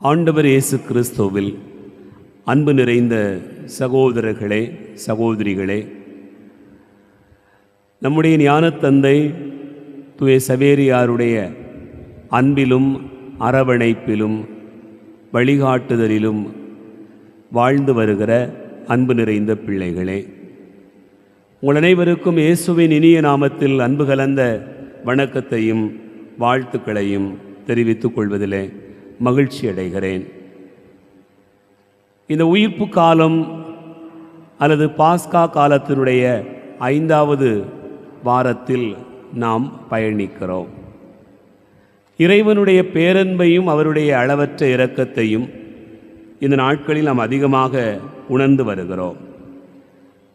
ஆண்டவர் இயேசு கிறிஸ்துவில் அன்பு நிறைந்த சகோதரர்களே, சகோதரிகளே, நம்முடைய ஞானத்தந்தை தூய சவேரியாருடைய அன்பிலும் அரவணைப்பிலும் வழிகாட்டுதலிலும் வாழ்ந்து வருகிற அன்பு நிறைந்த பிள்ளைகளே, உங்கள் அனைவருக்கும் இயேசுவின் இனிய நாமத்தில் அன்பு கலந்த வணக்கத்தையும் வாழ்த்துக்களையும் தெரிவித்துக் கொள்வதிலே மகிழ்ச்சி அடைகிறேன். இந்த உயிர்ப்பு காலம் அல்லது பாஸ்கா காலத்தினுடைய 5வது வாரத்தில் நாம் பயணிக்கிறோம். இறைவனுடைய பேரன்பையும் அவருடைய அளவற்ற இரக்கத்தையும் இந்த நாட்களில் நாம் அதிகமாக உணர்ந்து வருகிறோம்.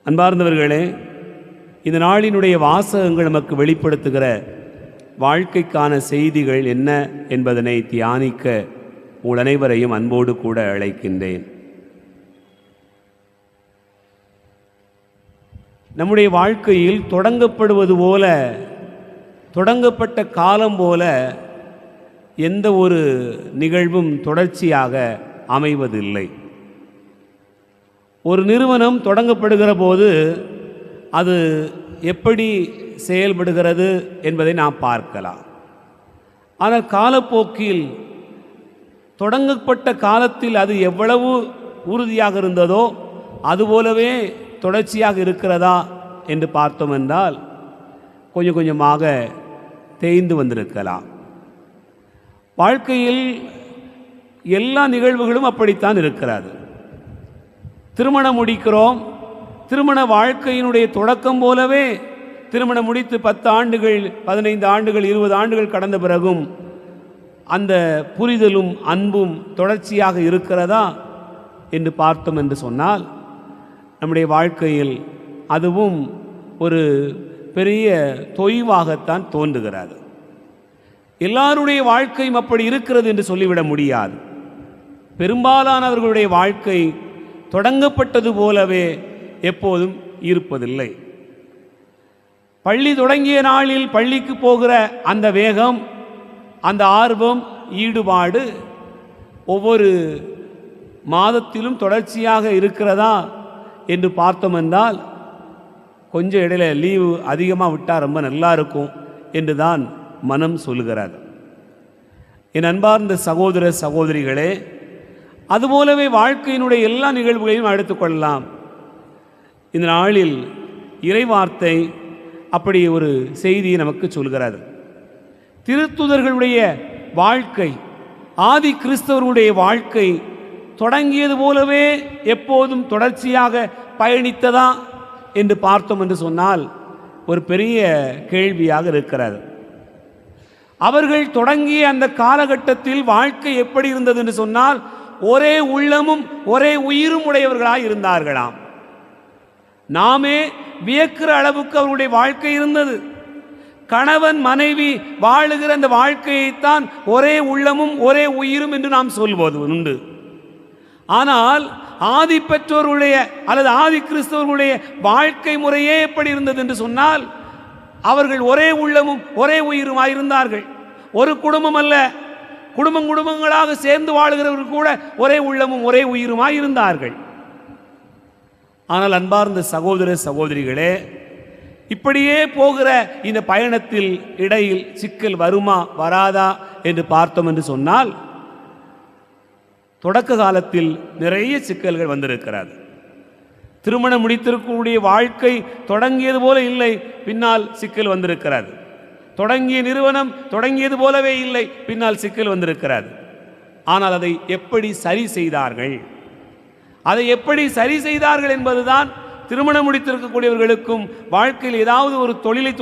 அன்பார்ந்தவர்களே, இந்த நாளினுடைய வாசகங்கள் நமக்கு வெளிப்படுத்துகிற வாழ்க்கைக்கான செய்திகள் என்ன என்பதனை தியானிக்க உங்கள் அனைவரையும் அன்போடு கூட அழைக்கின்றேன். நம்முடைய வாழ்க்கையில் தொடங்கப்படுவது போல, தொடங்கப்பட்ட காலம் போல எந்த ஒரு நிகழ்வும் தொடர்ச்சியாக அமைவதில்லை. ஒரு நிறுவனம் தொடங்கப்படுகிற போது அது எப்படி செயல்படுகிறது என்பதை நாம் பார்க்கலாம். ஆனால் காலப்போக்கில் தொடங்கப்பட்ட காலத்தில் அது எவ்வளவு உறுதியாக இருந்ததோ அதுபோலவே தொடர்ச்சியாக இருக்கிறதா என்று பார்த்தோம் என்றால் கொஞ்சம் கொஞ்சமாக தேய்ந்து வந்திருக்கலாம். வாழ்க்கையில் எல்லா நிகழ்வுகளும் அப்படித்தான் இருக்கிறது. திருமணம் முடிக்கிறோம், திருமண வாழ்க்கையினுடைய தொடக்கம் போலவே திருமணம் முடித்து 10 ஆண்டுகள், 15 ஆண்டுகள், 20 ஆண்டுகள் கடந்த பிறகும் அந்த புரிதலும் அன்பும் தொடர்ச்சியாக இருக்கிறதா என்று பார்த்தோம் என்று சொன்னால் நம்முடைய வாழ்க்கையில் அதுவும் ஒரு பெரிய தொய்வாகத்தான் தோன்றுகிறது. எல்லாருடைய வாழ்க்கையும் அப்படி இருக்கிறது என்று சொல்லிவிட முடியாது. பெரும்பாலானவர்களுடைய வாழ்க்கை தொடங்கப்பட்டது போலவே எப்போதும் இருப்பதில்லை. பள்ளி தொடங்கிய நாளில் பள்ளிக்கு போகிற அந்த வேகம், அந்த ஆர்வம், ஈடுபாடு ஒவ்வொரு மாதத்திலும் தொடர்ச்சியாக இருக்கிறதா என்று பார்த்தோம் என்றால் கொஞ்சம் இடையில லீவு அதிகமாக விட்டால் ரொம்ப நல்லா இருக்கும் என்று தான் மனம் சொல்லுகிறது. என் அன்பார்ந்த சகோதர சகோதரிகளே, அதுபோலவே வாழ்க்கையினுடைய எல்லா நிகழ்வுகளையும் எடுத்துக்கொள்ளலாம். இந்த நாளில் இறைவார்த்தை அப்படி ஒரு செய்தியை நமக்கு சொல்கிறது. திருத்துதர்களுடைய வாழ்க்கை, ஆதி கிறிஸ்தவருடைய வாழ்க்கை தொடங்கியது போலவே எப்போதும் தொடர்ச்சியாக பயணித்ததா என்று பார்த்தோம் என்று சொன்னால் ஒரு பெரிய கேள்வியாக இருக்கிறது. அவர்கள் தொடங்கிய அந்த காலகட்டத்தில் வாழ்க்கை எப்படி இருந்தது என்று சொன்னால் ஒரே உள்ளமும் ஒரே உயிரும் உடையவர்களாக இருந்தார்களாம். நாமே வியக்கிற அளவுக்கு அவருடைய வாழ்க்கை இருந்தது. கணவன் மனைவி வாழுகிற அந்த வாழ்க்கையைத்தான் ஒரே உள்ளமும் ஒரே உயிரும் என்று நாம் சொல்வது உண்டு. ஆனால் ஆதி பெற்றோருடைய அல்லது ஆதி கிறிஸ்தவர்களுடைய வாழ்க்கை முறையே எப்படி இருந்தது என்று சொன்னால் அவர்கள் ஒரே உள்ளமும் ஒரே உயிருமாய் இருந்தார்கள். ஒரு குடும்பம் அல்ல, குடும்பங்களாக சேர்ந்து வாழுகிறவர்கள் கூட ஒரே உள்ளமும் ஒரே உயிருமாய் இருந்தார்கள். ஆனால் அன்பார்ந்த சகோதர சகோதரிகளே, இப்படியே போகிற இந்த பயணத்தில் இடையில் சிக்கல் வருமா வராதா என்று பார்த்தோம் என்று சொன்னால் தொடக்க காலத்தில் நிறைய சிக்கல்கள் வந்திருக்கிறது. திருமணம் முடித்திருக்கக்கூடிய வாழ்க்கை தொடங்கியது போல இல்லை, பின்னால் சிக்கல் வந்திருக்கிறது. தொடங்கிய நிறுவனம் தொடங்கியது போலவே இல்லை, பின்னால் சிக்கல் வந்திருக்கிறது. ஆனால் அதை எப்படி சரி செய்தார்கள், அதை எப்படி சரி செய்தார்கள் என்பதுதான் திருமணம் முடித்திருக்கக்கூடியவர்களுக்கும் வாழ்க்கையில் ஏதாவது ஒரு தொழிலை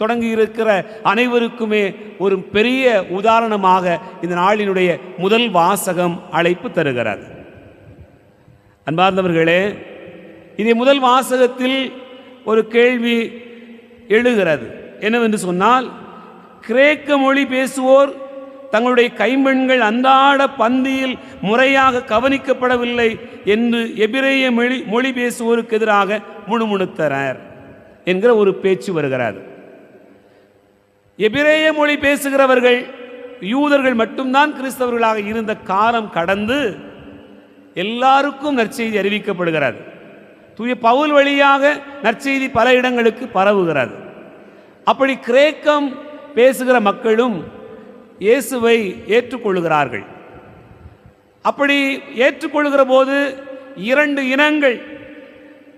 தொடங்கி இருக்கிற அனைவருக்குமே ஒரு பெரிய உதாரணமாக இந்த நாளினுடைய முதல் வாசகம் அழைப்பு தருகிறது. அன்பார்ந்தவர்களே, இதே முதல் வாசகத்தில் ஒரு கேள்வி எழுகிறது. என்னவென்று சொன்னால், கிரேக்க மொழி பேசுவோர் தங்களுடைய கைம்பெண்கள் அன்றாட பந்தியில் முறையாக கவனிக்கப்படவில்லை என்று எபிரேய மொழி பேசுவோருக்கு எதிராக முணுமுணுத்தனர் என்கிற ஒரு பேச்சு வருகிறது. எபிரேய மொழி பேசுகிறவர்கள் யூதர்கள் மட்டும்தான் கிறிஸ்தவர்களாக இருந்த காலம் கடந்து எல்லாருக்கும் நற்செய்தி அறிவிக்கப்படுகிறது. தூய பவுல் வழியாக நற்செய்தி பல இடங்களுக்கு பரவுகிறது. அப்படி கிரேக்கம் பேசுகிற மக்களும் இயேசுவை ஏற்றுக்கொள்கிறார்கள். அப்படி ஏற்றுக்கொள்கிற போது இரண்டு இனங்கள்,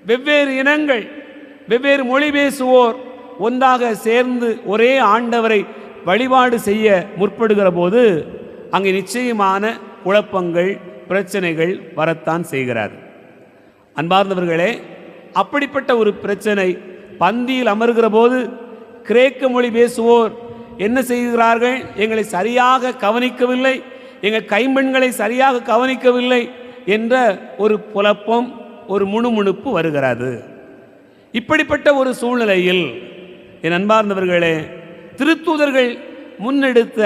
வெவ்வேறு இனங்கள், வெவ்வேறு மொழி பேசுவோர் ஒன்றாக சேர்ந்து ஒரே ஆண்டவரை வழிபாடு செய்ய முற்படுகிற போது அங்கே நிச்சயமான குழப்பங்கள், பிரச்சனைகள் வரத்தான் செய்கிறார். அன்பார்ந்தவர்களே, அப்படிப்பட்ட ஒரு பிரச்சனை பந்தியில் அமர்கிற போது கிரேக்க மொழி பேசுவோர் என்ன செய்கிறார்கள்? எங்களை சரியாக கவனிக்கவில்லை, எங்கள் கைம்பெண்களை சரியாக கவனிக்கவில்லை என்ற ஒரு குழப்பம், ஒரு முணுமுணுப்பு வருகிறது. இப்படிப்பட்ட ஒரு சூழ்நிலையில் என் அன்பார்ந்தவர்களே, திருத்தூதர்கள் முன்னெடுத்த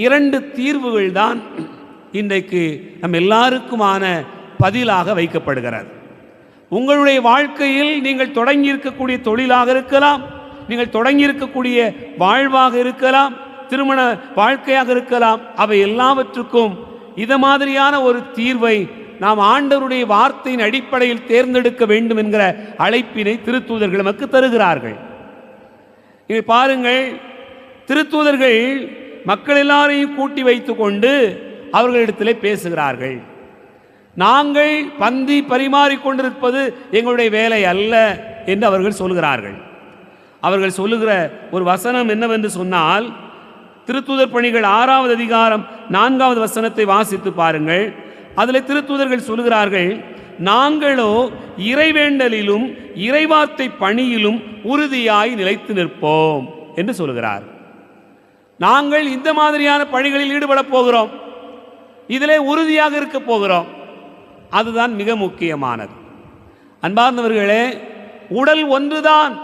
இரண்டு தீர்வுகள் தான் இன்றைக்கு நம் எல்லாருக்குமான பதிலாக வைக்கப்படுகிறது. உங்களுடைய வாழ்க்கையில் நீங்கள் தொடங்கி இருக்கக்கூடிய தொழிலாக இருக்கலாம், நீங்கள் தொடங்கி இருக்கக்கூடிய வாழ்வாக இருக்கலாம், திருமண வாழ்க்கையாக இருக்கலாம், அவை எல்லாவற்றுக்கும் இத மாதிரியான ஒரு தீர்வை நாம் ஆண்டவருடைய வார்த்தையின் அடிப்படையில் தேர்ந்தெடுக்க வேண்டும் என்கிற அழைப்பினை திருத்தூதர்கள் நமக்கு தருகிறார்கள். இதை பாருங்கள், திருத்தூதர்கள் மக்கள் எல்லாரையும் கூட்டி வைத்து கொண்டு அவர்களிடத்திலே பேசுகிறார்கள். நாங்கள் பந்தி பரிமாறிக்கொண்டிருப்பது எங்களுடைய வேலை அல்ல என்று அவர்கள் சொல்கிறார்கள். அவர்கள் சொல்லுகிற ஒரு வசனம் என்னவென்று சொன்னால், திருத்தூதர் பணிகள் 6வது அதிகாரம் 4வது வசனத்தை வாசித்து பாருங்கள். அதில் திருத்தூதர்கள் சொல்லுகிறார்கள், நாங்களோ இறைவேண்டலிலும் இறைவார்த்தை பணியிலும் உறுதியாய் நிலைத்து நிற்போம் என்று சொல்கிறார். நாங்கள் இந்த மாதிரியான பணிகளில் ஈடுபட போகிறோம், இதிலே உறுதியாக இருக்க போகிறோம். அதுதான் மிக முக்கியமானது. அன்பார்ந்தவர்களே, உடல் ஒன்றுதான்,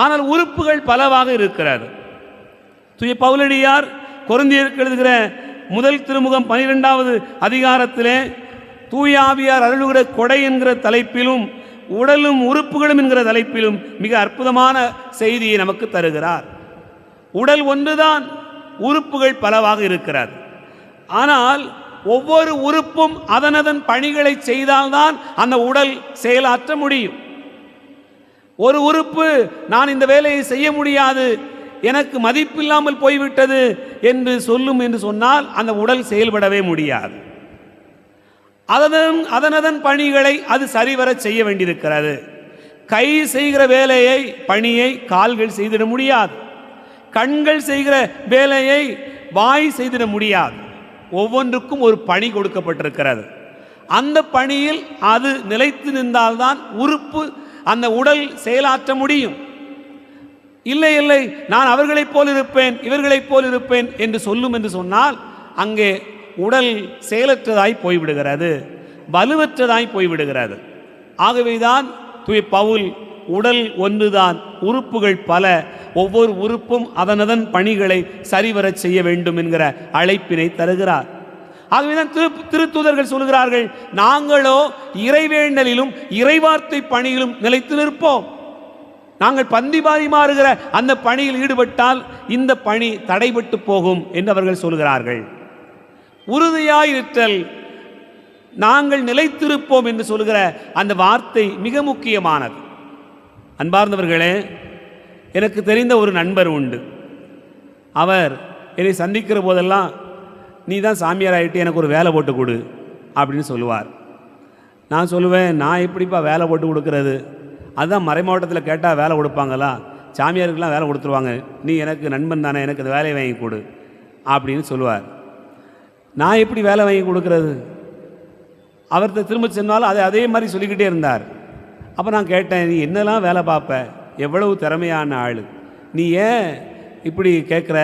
ஆனால் உறுப்புகள் பலவாக இருக்கிறது. தூய பவுலடியார் கொரிந்தியருக்கு எழுதுகிற முதல் திருமுகம் 12வது அதிகாரத்திலே தூய ஆவியார் அருளுகிற கொடை என்கிற தலைப்பிலும் உடலும் உறுப்புகளும் என்கிற தலைப்பிலும் மிக அற்புதமான செய்தியை நமக்கு தருகிறார். உடல் ஒன்றுதான், உறுப்புகள் பலவாக இருக்கிறது. ஆனால் ஒவ்வொரு உறுப்பும் அதனதன் பணிகளை செய்தால்தான் அந்த உடல் செயலாற்ற முடியும். ஒரு உறுப்பு நான் இந்த வேலையை செய்ய முடியாது, எனக்கு மதிப்பில்லாமல் போய்விட்டது என்று சொல்லும் என்று சொன்னால் அந்த உடல் செயல்படவே முடியாது. அதனதன் பணிகளை அது சரிவர செய்ய வேண்டியிருக்கிறது. கை செய்கிற வேலையை, பணியை கால்கள் செய்திட முடியாது. கண்கள் செய்கிற வேலையை வாய் செய்திட முடியாது. ஒவ்வொன்றுக்கும் ஒரு பணி கொடுக்கப்பட்டிருக்கிறது. அந்த பணியில் அது நிலைத்து நின்றால்தான் உறுப்பு, அந்த உடல் செயலாற்ற முடியும். இல்லை இல்லை, நான் அவர்களைப் போல் இருப்பேன், இவர்களைப் போல் இருப்பேன் என்று சொல்லும் என்று சொன்னால் அங்கே உடல் செயலற்றதாய் போய்விடுகிறது, வலுவற்றதாய் போய்விடுகிறது. ஆகவேதான் தூய பவுல் உடல் ஒன்றுதான், உறுப்புகள் பல, ஒவ்வொரு உறுப்பும் அதனதன் பணிகளை சரிவர செய்ய வேண்டும் என்கிற அழைப்பினை தருகிறார். ஆகவேதான் திருத்தூதர்கள் சொல்கிறார்கள், நாங்களோ இறைவேண்டலிலும் இறைவார்த்தை பணியிலும் நிலைத்து நிற்போம். நாங்கள் பந்தி பரிமாறுகிற அந்த பணியில் ஈடுபட்டால் இந்த பணி தடைபட்டு போகும் என்று அவர்கள் சொல்கிறார்கள். உறுதியாயிருத்தல், நாங்கள் நிலைத்திருப்போம் என்று சொல்கிற அந்த வார்த்தை மிக முக்கியமானது. அன்பார்ந்தவர்களே, எனக்கு தெரிந்த ஒரு நண்பர் உண்டு. அவர் என்னை சந்திக்கிற போதெல்லாம், நீ தான் சாமியார் ஆகிட்டு எனக்கு ஒரு வேலை போட்டு கொடு அப்படின்னு சொல்லுவார். நான் சொல்லுவேன், நான் எப்படிப்பா வேலை போட்டு கொடுக்கறது? அதுதான் மறை மாவட்டத்தில் கேட்டால் வேலை கொடுப்பாங்களா? சாமியாருக்கெல்லாம் வேலை கொடுத்துருவாங்க. நீ எனக்கு நண்பன் தானே, எனக்கு அந்த வேலையை வாங்கி கொடு அப்படின்னு சொல்லுவார். நான் எப்படி வேலை வாங்கி கொடுக்கறது? அவர்கிட்ட திரும்ப சொன்னாலும் அதே மாதிரி சொல்லிக்கிட்டே இருந்தார். அப்போ நான் கேட்டேன், நீ என்னெல்லாம் வேலை பார்ப்ப, எவ்வளவு திறமையான ஆள், நீ ஏன் இப்படி கேட்குற?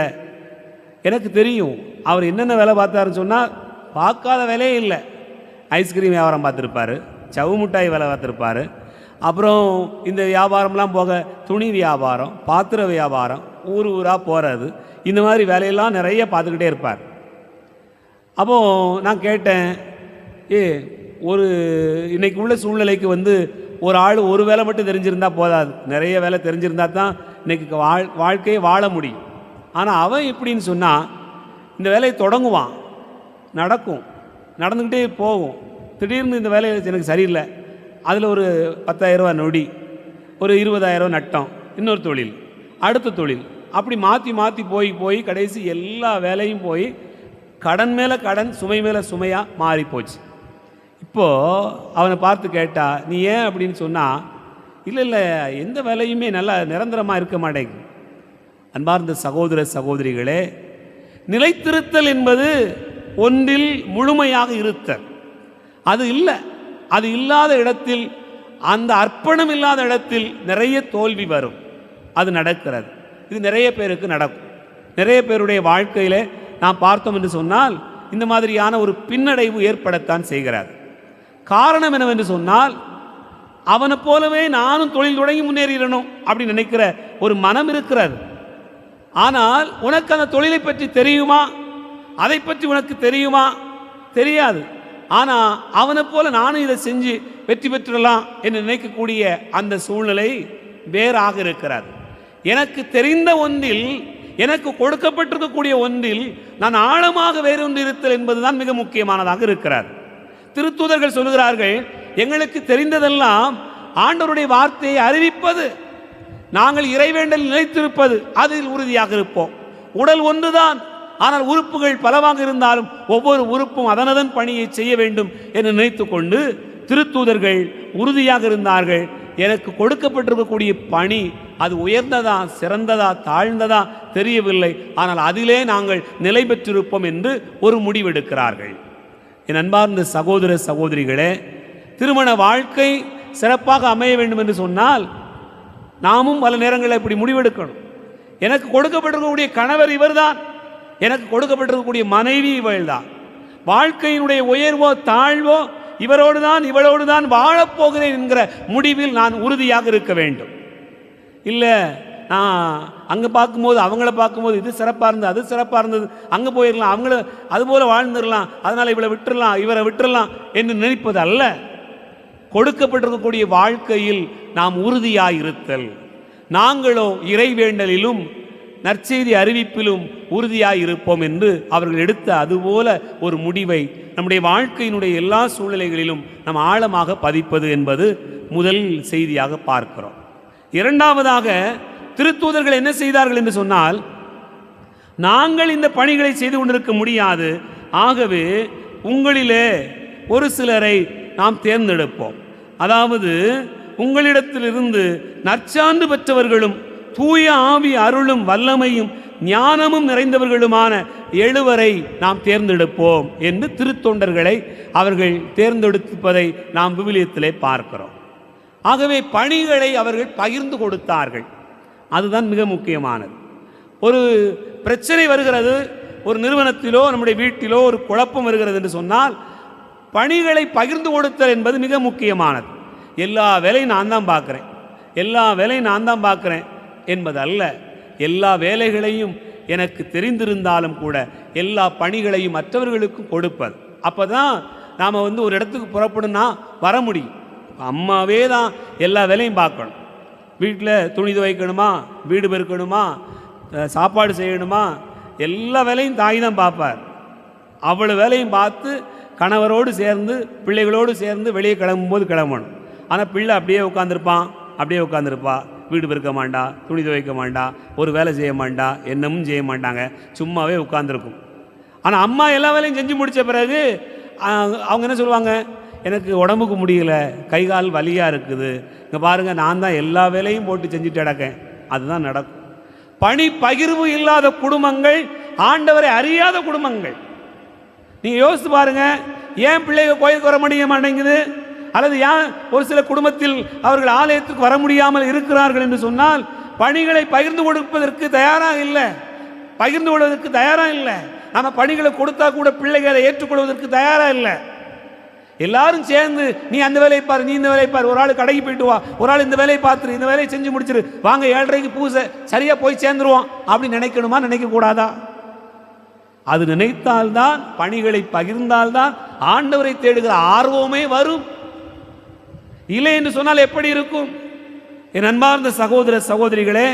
எனக்கு தெரியும் அவர் என்னென்ன வேலை பார்த்தாருன்னு சொன்னால் பார்க்காத வேலையே இல்லை. ஐஸ்கிரீம் வியாபாரம் பார்த்துருப்பார், சவு மிட்டாய் வேலை பார்த்துருப்பார், அப்புறம் இந்த வியாபாரம்லாம் போக துணி வியாபாரம், பாத்திர வியாபாரம், ஊர் ஊராக போகிறது, இந்த மாதிரி வேலையெல்லாம் நிறைய பார்த்துக்கிட்டே இருப்பார். அப்போது நான் கேட்டேன், ஒரு இன்னைக்கு உள்ள சூழ்நிலைக்கு ஒரு ஆள் ஒரு வேலை மட்டும் தெரிஞ்சிருந்தால் போதாது, நிறைய வேலை தெரிஞ்சிருந்தா தான் இன்றைக்கி வாழ்க்கையை வாழ முடியும். ஆனால் அவன் எப்படின்னு சொன்னால், இந்த வேலையை தொடங்குவான், நடக்கும், நடந்துக்கிட்டே போகும். திடீர்னு இந்த வேலை எனக்கு சரியில்லை, அதில் ஒரு 10,000 ரூபா நொடி, ஒரு 20,000 ரூபா நட்டம், இன்னொரு தொழில், அடுத்த தொழில், அப்படி மாற்றி மாற்றி போய் போய் கடைசி எல்லா வேலையும் போய் கடன் மேலே கடன், சுமை மேலே சுமையாக மாறி போச்சு. இப்போது அவனை பார்த்து கேட்டா, நீ ஏன் அப்படின்னு சொன்னால், இல்லை இல்லை எந்த வேலையுமே நல்லா நிரந்தரமாக இருக்க மாட்டேங்குது. அன்பார்ந்த சகோதர சகோதரிகளே, நிலைத்திருத்தல் என்பது ஒன்றில் முழுமையாக இருத்தல். அது இல்லை, அது இல்லாத இடத்தில், அந்த அர்ப்பணம் இல்லாத இடத்தில் நிறைய தோல்வி வரும். அது நடக்கிறது. இது நிறைய பேருக்கு நடக்கும். நிறைய பேருடைய வாழ்க்கையில் நாம் பார்த்தோம் என்று சொன்னால் இந்த மாதிரியான ஒரு பின்னடைவு ஏற்படத்தான் செய்கிறார். காரணம் என்னவென்று சொன்னால், அவனை போலவே நானும் தொழில் தொடங்கி முன்னேறிடணும் அப்படின்னு நினைக்கிற ஒரு மனம் இருக்கிறது. ஆனால் உனக்கு அந்த தொழிலை பற்றி தெரியுமா, அதை பற்றி உனக்கு தெரியுமா? தெரியாது. ஆனால் அவனை போல நானும் இதை செஞ்சு வெற்றி பெற்றுடலாம் என்று நினைக்கக்கூடிய அந்த சூழ்நிலை வேறாக இருக்கிறார். எனக்கு தெரிந்த ஒன்றில், எனக்கு கொடுக்கப்பட்டிருக்கக்கூடிய ஒன்றில் நான் ஆழமாக வேறொன்று இருத்தல் என்பதுதான் மிக முக்கியமானதாக இருக்கிறார். திருத்தூதர்கள் சொல்கிறார்கள், எங்களுக்கு தெரிந்ததெல்லாம் ஆண்டவருடைய வார்த்தையை அறிவிப்பது, நாங்கள் இறைவேண்டல் நிலைத்திருப்பது, அதில் உறுதியாக இருப்போம். உடல் ஒன்றுதான், ஆனால் உறுப்புகள் பலவாக இருந்தாலும் ஒவ்வொரு உறுப்பும் அதனதன் பணியை செய்ய வேண்டும் என்று நினைத்து கொண்டு திருத்தூதர்கள் உறுதியாக இருந்தார்கள். எனக்கு கொடுக்கப்பட்டிருக்கக்கூடிய பணி அது உயர்ந்ததா, சிறந்ததா, தாழ்ந்ததா தெரியவில்லை, ஆனால் அதிலே நாங்கள் நிலை பெற்றிருப்போம் என்று ஒரு முடிவெடுக்கிறார்கள். என் அன்பார்ந்த சகோதர சகோதரிகளே, திருமண வாழ்க்கை சிறப்பாக அமைய வேண்டும் என்று சொன்னால் நாமும் பல நேரங்களில் இப்படி முடிவெடுக்கணும். எனக்கு கொடுக்கப்பட்டிருக்கக்கூடிய கணவர் இவர்தான், எனக்கு கொடுக்கப்பட்டிருக்கக்கூடிய மனைவி இவள்தான், வாழ்க்கையினுடைய உயர்வோ தாழ்வோ இவரோடு தான் இவளோடு தான் வாழப்போகிறேன் என்கிற முடிவில் நான் உறுதியாக இருக்க வேண்டும். இல்லை, நான் அங்கே பார்க்கும்போது அவங்கள பார்க்கும்போது இது சிறப்பாக இருந்தது, அது சிறப்பாக இருந்தது, அங்கே போயிடலாம், அவங்கள அதுபோல் வாழ்ந்துடலாம், அதனால் இவளை விட்டுடலாம், இவரை விட்டுடலாம் என்று நினைப்பது அல்ல. கொடுக்கப்பட்டிருக்கக்கூடிய வாழ்க்கையில் நாம் உறுதியாக இருத்தல். நாங்களோ இறைவேண்டலிலும் நற்செய்தி அறிவிப்பிலும் உறுதியாக இருப்போம் என்று அவர்கள் எடுத்த அதுபோல ஒரு முடிவை நம்முடைய வாழ்க்கையினுடைய எல்லா சூழ்நிலைகளிலும் நாம் ஆழமாக பதிப்பது என்பது முதல் செய்தியாக பார்க்கிறோம். இரண்டாவதாக, திருத்தூதர்கள் என்ன செய்தார்கள் என்று சொன்னால், நாங்கள் இந்த பணிகளை செய்து கொண்டிருக்க முடியாது, ஆகவே உங்களிலே ஒரு சிலரை நாம் தேர்ந்தெடுப்போம். அதாவது உங்களிடத்திலிருந்து நற்சான்று பெற்றவர்களும் தூய ஆவி அருளும் வல்லமையும் ஞானமும் நிறைந்தவர்களுமான 7 நாம் தேர்ந்தெடுப்போம் என்று திருத்தொண்டர்களை அவர்கள் தேர்ந்தெடுப்பதை நாம் விவிலியத்திலே பார்க்கிறோம். ஆகவே பணிகளை அவர்கள் பகிர்ந்து கொடுத்தார்கள். அதுதான் மிக முக்கியமானது. ஒரு பிரச்சனை வருகிறது, ஒரு நிறுவனத்திலோ நம்முடைய வீட்டிலோ ஒரு குழப்பம் வருகிறது என்று சொன்னால் பணிகளை பகிர்ந்து கொடுத்தல் என்பது மிக முக்கியமானது. எல்லா வேலையும் நான் தான் பார்க்குறேன், எல்லா வேலையும் நான் தான் பார்க்குறேன் என்பது அல்ல. எல்லா வேலைகளையும் எனக்கு தெரிந்திருந்தாலும் கூட எல்லா பணிகளையும் மற்றவர்களுக்கும் கொடுப்பது. அப்போ தான் நாம் ஒரு இடத்துக்கு புறப்படுனா வர முடியும். அம்மாவே தான் எல்லா வேலையும் பார்க்கணும். வீட்டில் துணி துவைக்கணுமா, வீடு பெருக்கணுமா, சாப்பாடு செய்யணுமா, எல்லா வேலையும் தாய் தான் பார்ப்பார். அவ்வளோ வேலையும் பார்த்து கணவரோடு சேர்ந்து பிள்ளைகளோடு சேர்ந்து வெளியே கிளம்பும்போது கிளம்பணும். ஆனால் பிள்ளை அப்படியே உட்காந்துருப்பா, வீடு பெருக்க மாட்டா, துணி துவைக்க மாட்டா, ஒரு வேலை செய்ய மாட்டா, என்னமும் செய்ய மாட்டாங்க, சும்மாவே உட்காந்துருக்கும். ஆனால் அம்மா எல்லா வேலையும் செஞ்சு முடித்த பிறகு அவங்க என்ன சொல்லுவாங்க, எனக்கு உடம்புக்கு முடியல, கை கால் வலியாக இருக்குது, இங்கே பாருங்கள் நான் தான் எல்லா வேலையும் போட்டு செஞ்சுட்டு கிடக்கேன். அதுதான் நடக்கும். பணி பகிர்வு இல்லாத குடும்பங்கள் ஆண்டவரை அறியாத குடும்பங்கள். நீங்கள் யோசித்து பாருங்கள், ஏன் பிள்ளைகள் கோயிலுக்கு வர முடிய மாட்டேங்குது, அல்லது ஏன் ஒரு சில குடும்பத்தில் அவர்கள் ஆலயத்துக்கு வர முடியாமல் இருக்கிறார்கள் என்று சொன்னால் பணிகளை பகிர்ந்து கொடுப்பதற்கு தயாராக இல்லை, பகிர்ந்து கொள்வதற்கு தயாராக இல்லை. நம்ம பணிகளை கொடுத்தா கூட பிள்ளைகளை ஏற்றுக்கொள்வதற்கு தயாராக இல்லை. எல்லாரும் சேர்ந்து நீ அந்த வேலையை பாரு, நீ இந்த வேலையை பாரு, ஒரு ஆள் கடைக்கு போயிட்டு வா, ஒரு ஆள் இந்த வேலையை பார்த்துரு, இந்த வேலையை செஞ்சு முடிச்சிரு, வாங்க 7:30 பூசை சரியாக போய் சேர்ந்துருவோம் அப்படின்னு நினைக்கணுமா, நினைக்கக்கூடாதா? அது நினைத்தால்தான், பணிகளை பகிர்ந்தால்தான் ஆண்டவரை தேடுகிற ஆர்வமே வரும். இல்லை என்று சொன்னால் எப்படி இருக்கும்? என் அன்பார்ந்த சகோதர சகோதரிகளே,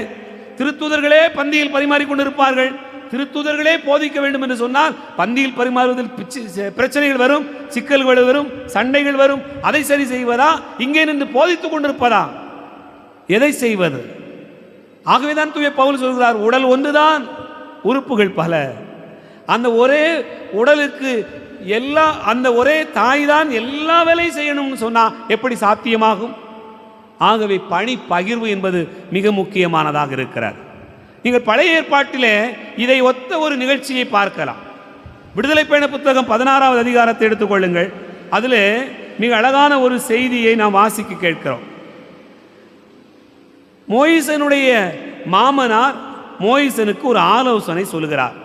திருத்தூதர்களே பந்தியில் பரிமாறிக்கொண்டிருப்பார்கள், திருத்தூதர்களே போதிக்க வேண்டும் என்று சொன்னால் பந்தியில் பரிமாறுவதில் பிரச்சனைகள் வரும், சிக்கல்கள் வரும், சண்டைகள் வரும். அதை சரி செய்வதா, இங்கே நின்று போதித்துக் கொண்டிருப்பதா? எதை செய்வது? ஆகவேதான் தூய பவுல் சொல்கிறார், உடல் ஒன்றுதான், உறுப்புகள் பல. அந்த ஒரே உடலுக்கு அந்த ஒரே தாய் தான் எல்லா வேலையும் செய்யணும்னு சொன்னா எப்படி சாத்தியமாகும்? ஆகவே பணி பகிர்வு என்பது மிக முக்கியமானதாக இருக்கிறது. நீங்கள் பழைய ஏற்பாட்டிலே இதை ஒத்த ஒரு நிகழ்ச்சியை பார்க்கலாம். விடுதலை பயண புத்தகம் 16வது அதிகாரத்தை எடுத்துக்கொள்ளுங்கள். அதில் மிக அழகான ஒரு செய்தியை நாம் வாசிக்க கேட்கிறோம். மோயிசனுடைய மாமனார் மோயிசனுக்கு ஒரு ஆலோசனை சொல்லுகிறார்.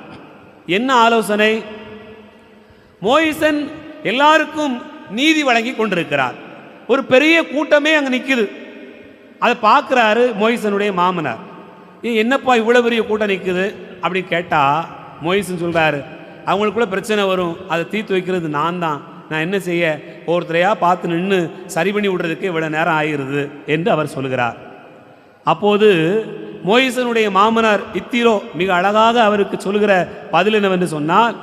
என்ன ஆலோசனை? மோயிசன் எல்லாருக்கும் நீதி வழங்கி கொண்டிருக்கிறார். ஒரு பெரிய கூட்டமே அங்கே நிற்குது. அதை பார்க்குறாரு மோயிசனுடைய மாமனார். என்னப்பா இவ்வளோ பெரிய கூட்டம் நிற்குது அப்படின்னு கேட்டால் மோயிசன் சொல்கிறாரு, அவங்களுக்குள்ள பிரச்சனை வரும், அதை தீர்த்து வைக்கிறது நான் தான். நான் என்ன செய்ய, ஒருத்தரையாக பார்த்து நின்று சரி பண்ணி விடுறதுக்கு இவ்வளோ நேரம் ஆகிருது என்று அவர் சொல்கிறார். அப்போது மோயிசனுடைய மாமனார் இத்திரோ மிக அழகாக அவருக்கு சொல்கிற பதில் என்னவென்று சொன்னால்,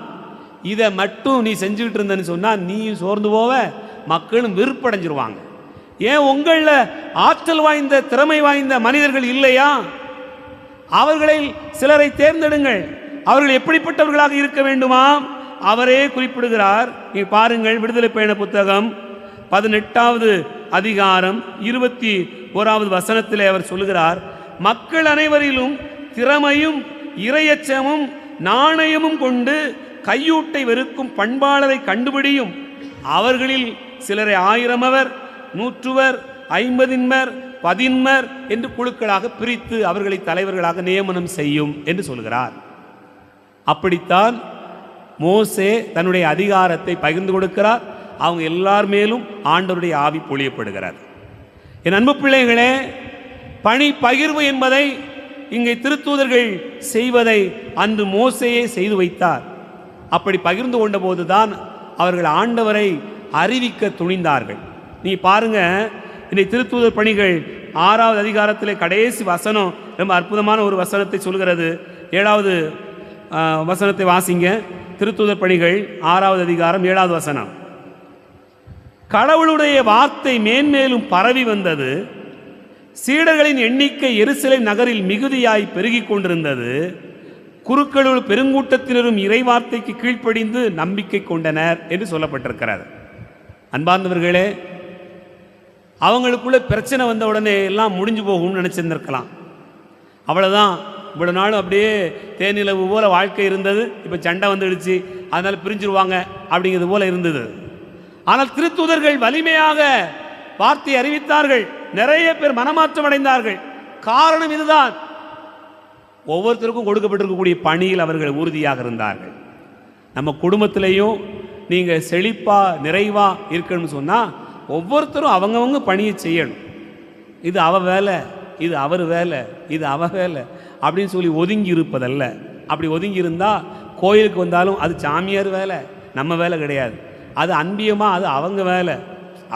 இதை மட்டும் நீ செஞ்சுக்கிட்டு இருந்தன்னு சொன்னால் நீயும் சோர்ந்து போவ, மக்களும் வெறுப்படைஞ்சிருவாங்க. ஏன் உங்களில் ஆற்றல் வாய்ந்த திறமை வாய்ந்த மனிதர்கள் இல்லையா? அவர்களில் சிலரை தேர்ந்தெடுங்கள். அவர்கள் எப்படிப்பட்டவர்களாக இருக்க வேண்டுமா? அவரே குறிப்பிடுகிறார். நீ பாருங்கள், விடுதலை பயண புத்தகம் 18வது அதிகாரம் 21வது வசனத்திலே அவர் சொல்லுகிறார், மக்கள் அனைவரிலும் திறமையும் இறையச்சமும் நாணயமும் கொண்டு கையூட்டை வெறுக்கும் பண்பாளரை கண்டுபிடியும். அவர்களில் சிலரை 1000 100 50 10 என்று குழுக்களாக பிரித்து அவர்களை தலைவர்களாக நியமனம் செய்யும் என்று சொல்கிறார். அப்படித்தான் மோசே தன்னுடைய அதிகாரத்தை பகிர்ந்து கொடுக்கிறார். அவங்க எல்லார் மேலும் ஆண்டவருடைய ஆவி பொழியப்படுகிறார். என் அன்பு பிள்ளைகளே, பணி பகிர்வு என்பதை இங்கே திருத்தூதர்கள் செய்வதை அன்று மோசேயே செய்து வைத்தார். அப்படி பகிர்ந்து கொண்ட போதுதான் அவர்கள் ஆண்டவரை அறிவிக்க துணிந்தார்கள். நீ பாருங்க, இன்னைக்கு திருத்தூதர் பணிகள் 6வது அதிகாரத்திலே கடைசி வசனம் ரொம்ப அற்புதமான ஒரு வசனத்தை சொல்கிறது. 7வது வசனத்தை வாசிங்க. திருத்தூதர் பணிகள் 6வது அதிகாரம் 7வது வசனம். கடவுளுடைய வார்த்தை மேன்மேலும் பரவி வந்தது, சீடர்களின் எண்ணிக்கை எருசலேம் நகரில் மிகுதியாய் பெருகிக் கொண்டிருந்தது, குருக்களுள் பெருங்கூட்டத்தினரும் இறைவார்த்தைக்கு கீழ்ப்படிந்து நம்பிக்கை கொண்டனர் என்று சொல்லப்பட்டிருக்கிறார். அன்பார்ந்தவர்களே, அவங்களுக்குள்ள பிரச்சனை வந்த உடனே எல்லாம் முடிஞ்சு போகும்னு நினச்சிருந்திருக்கலாம். அவ்வளோதான், இவ்வளோ நாளும் அப்படியே தேனிலவு போல வாழ்க்கை இருந்தது, இப்போ சண்டை வந்துடுச்சு, அதனால் பிரிஞ்சிருவாங்க அப்படிங்கிறது போல இருந்தது. ஆனால் திருத்தூதர்கள் வலிமையாக வார்த்தை அறிவித்தார்கள். நிறைய பேர் மனமாற்றம் அடைந்தார்கள். காரணம் இதுதான், ஒவ்வொருத்தருக்கும் கொடுக்கப்பட்டிருக்கக்கூடிய பணியில் அவர்கள் உறுதியாக இருந்தார்கள். நம்ம குடும்பத்திலையும் நீங்கள் செழிப்பாக நிறைவாக இருக்கணும்னு சொன்னால் ஒவ்வொருத்தரும் அவங்கவங்க பணியை செய்யணும். இது அவ வேலை, இது அவர் வேலை, இது அவ வேலை அப்படின்னு சொல்லி ஒதுங்கி இருப்பதல்ல. அப்படி ஒதுங்கி இருந்தால் கோயிலுக்கு வந்தாலும் அது சாமியார் வேலை, நம்ம வேலை கிடையாது. அது அன்பியமாக அது அவங்க வேலை.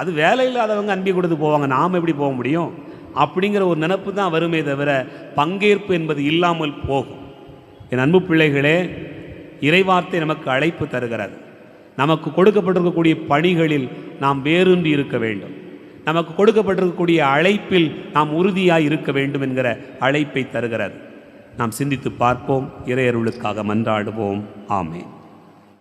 அது வேலை இல்லாதவங்க அன்பியை கொடுத்து போவாங்க, நாம் எப்படி போக முடியும்? அப்படிங்கிற ஒரு நினைப்பு தான் வருமே தவிர பங்கேற்பு என்பது இல்லாமல் போகும். என் அன்பு பிள்ளைகளே, இறைவார்த்தை நமக்கு அழைப்பு தருகிறது. நமக்கு கொடுக்கப்பட்டிருக்கக்கூடிய பணிகளில் நாம் வேரூன்றி இருக்க வேண்டும். நமக்கு கொடுக்கப்பட்டிருக்கக்கூடிய அழைப்பில் நாம் உறுதியாக இருக்க வேண்டும் என்கிற அழைப்பை தருகிறது. நாம் சிந்தித்து பார்ப்போம். இறையருளுக்காக மன்றாடுவோம். ஆமென்.